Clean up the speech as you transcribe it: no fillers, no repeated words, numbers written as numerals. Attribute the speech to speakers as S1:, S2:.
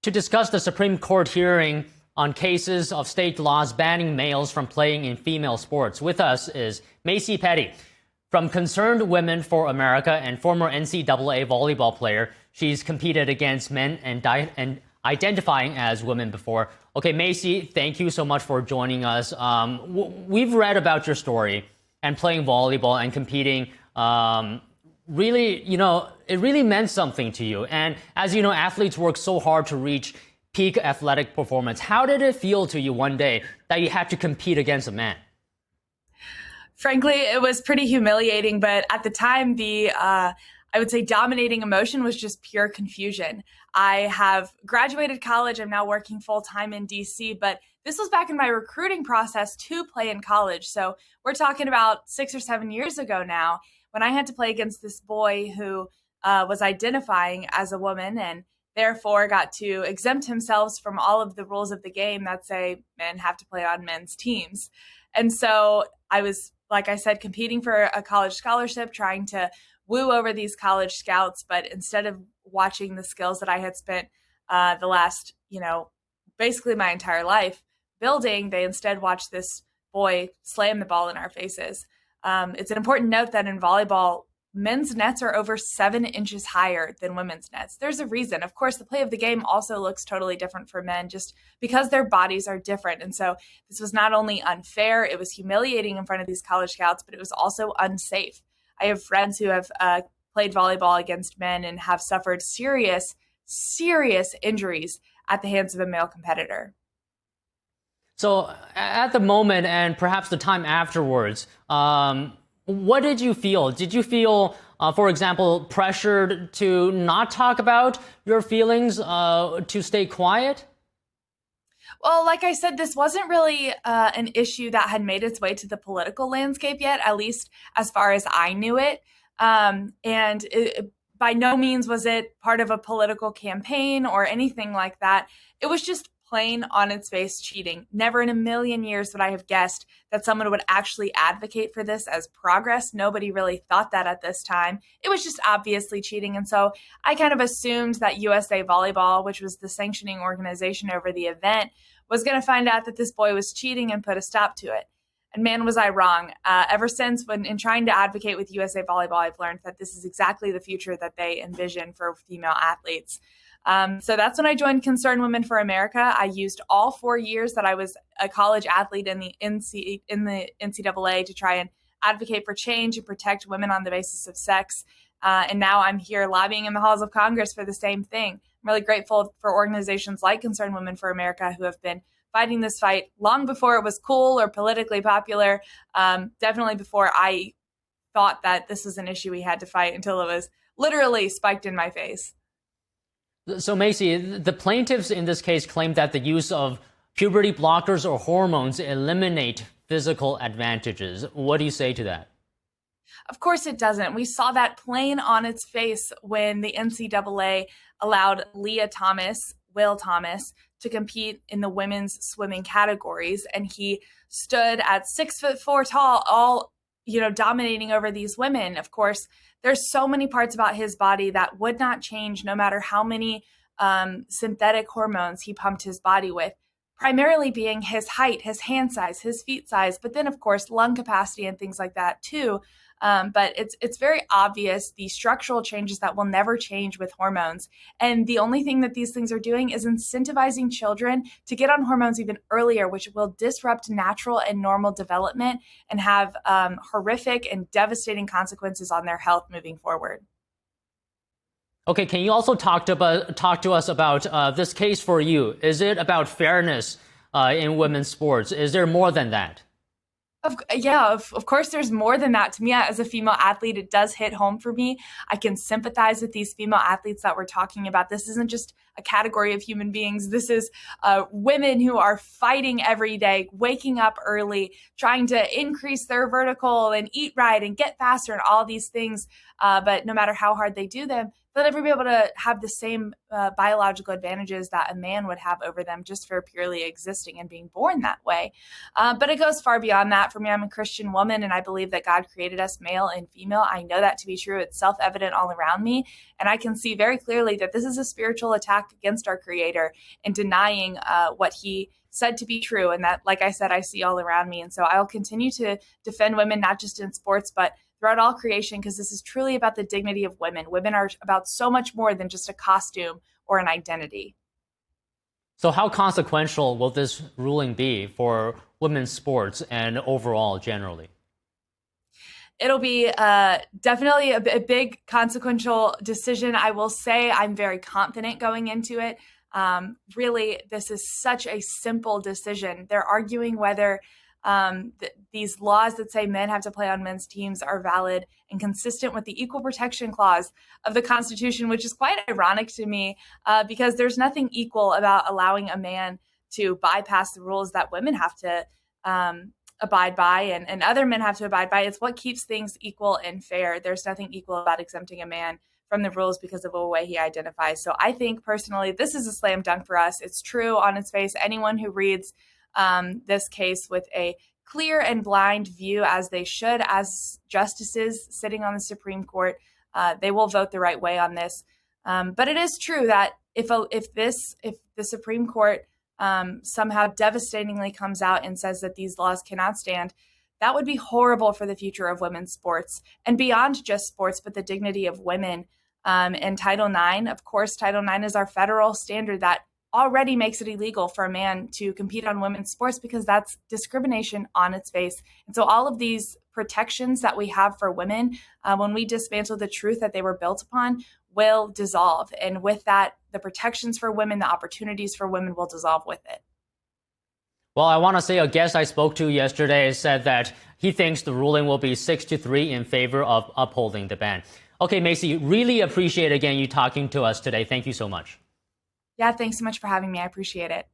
S1: To discuss the Supreme Court hearing on cases of state laws banning males from playing in female sports. With us is Macy Petty from Concerned Women for America and former NCAA volleyball player. She's competed against men and identifying as women before. Okay, Macy, thank you so much for joining us. We've read about your story and playing volleyball and competing. Really, it really meant something to you. And as you know, athletes work so hard to reach peak athletic performance. How did it feel to you one day that you had to compete against a man?
S2: Frankly, it was pretty humiliating, but at the time, I would say dominating emotion was just pure confusion. I have graduated college. I'm now working full-time in DC, but this was back in my recruiting process to play in college. So we're talking about 6 or 7 years ago now, when I had to play against this boy who was identifying as a woman and therefore got to exempt himself from all of the rules of the game that say men have to play on men's teams. And so I was, like I said, competing for a college scholarship, trying to woo over these college scouts. But instead of watching the skills that I had spent the last, basically my entire life building, they instead watched this boy slam the ball in our faces. It's an important note that in volleyball, men's nets are over 7 inches higher than women's nets. There's a reason. Of course, the play of the game also looks totally different for men just because their bodies are different. And so this was not only unfair, it was humiliating in front of these college scouts, but it was also unsafe. I have friends who have played volleyball against men and have suffered serious, serious injuries at the hands of a male competitor.
S1: So at the moment and perhaps the time afterwards, what did you feel? Did you feel, for example, pressured to not talk about your feelings, to stay quiet?
S2: Well, like I said, this wasn't really an issue that had made its way to the political landscape yet, at least as far as I knew it. By no means was it part of a political campaign or anything like that. It was just plain on its face cheating. Never in a million years would I have guessed that someone would actually advocate for this as progress. Nobody really thought that at this time. It was just obviously cheating. And so I kind of assumed that USA Volleyball, which was the sanctioning organization over the event, was going to find out that this boy was cheating and put a stop to it. And man, was I wrong. Ever since, when in trying to advocate with USA Volleyball, I've learned that this is exactly the future that they envision for female athletes. So that's when I joined Concerned Women for America. I used all 4 years that I was a college athlete in the NCAA to try and advocate for change and protect women on the basis of sex. And now I'm here lobbying in the halls of Congress for the same thing. I'm really grateful for organizations like Concerned Women for America who have been fighting this fight long before it was cool or politically popular, definitely before I thought that this was an issue we had to fight until it was literally spiked in my face.
S1: So, Macy, the plaintiffs in this case claim that the use of puberty blockers or hormones eliminate physical advantages. What do you say to that?
S2: Of course it doesn't. We saw that plain on its face when the NCAA allowed Will Thomas, to compete in the women's swimming categories. And he stood at 6'4" tall, all, dominating over these women. Of course, there's so many parts about his body that would not change no matter how many synthetic hormones he pumped his body with, primarily being his height, his hand size, his feet size, but then, of course, lung capacity and things like that, too. But it's very obvious the structural changes that will never change with hormones. And the only thing that these things are doing is incentivizing children to get on hormones even earlier, which will disrupt natural and normal development and have horrific and devastating consequences on their health moving forward.
S1: Okay, can you also talk to us about this case for you? Is it about fairness in women's sports? Is there more than that?
S2: Of course, there's more than that. To me, as a female athlete, it does hit home for me. I can sympathize with these female athletes that we're talking about. This isn't just a category of human beings. This is women who are fighting every day, waking up early, trying to increase their vertical and eat right and get faster and all these things. But no matter how hard they do them, they'll never be able to have the same biological advantages that a man would have over them just for purely existing and being born that way. But it goes far beyond that. For me, I'm a Christian woman, and I believe that God created us male and female. I know that to be true. It's self-evident all around me. And I can see very clearly that this is a spiritual attack attack against our Creator and denying what He said to be true. And that, like I said, I see all around me. And so I'll continue to defend women, not just in sports, but throughout all creation, because this is truly about the dignity of women. Women are about so much more than just a costume or an identity.
S1: So how consequential will this ruling be for women's sports and overall generally?
S2: It'll be definitely a big consequential decision. I will say I'm very confident going into it. Really, this is such a simple decision. They're arguing whether these laws that say men have to play on men's teams are valid and consistent with the Equal Protection Clause of the Constitution, which is quite ironic to me because there's nothing equal about allowing a man to bypass the rules that women have to abide by and other men have to abide by. It's what keeps things equal and fair. There's nothing equal about exempting a man from the rules because of the way he identifies. So I think personally, this is a slam dunk for us. It's true on its face. Anyone who reads this case with a clear and blind view, as they should, as justices sitting on the Supreme Court, they will vote the right way on this. But it is true that if the Supreme Court somehow devastatingly comes out and says that these laws cannot stand, that would be horrible for the future of women's sports and beyond just sports, but the dignity of women. And Title IX, of course, Title IX is our federal standard that already makes it illegal for a man to compete on women's sports because that's discrimination on its face. And so all of these protections that we have for women, when we dismantle the truth that they were built upon, will dissolve. And with that, the protections for women, the opportunities for women will dissolve with it.
S1: Well, I want to say a guest I spoke to yesterday said that he thinks the ruling will be 6-3 in favor of upholding the ban. Okay, Macy, really appreciate again you talking to us today. Thank you so much.
S2: Yeah, thanks so much for having me. I appreciate it.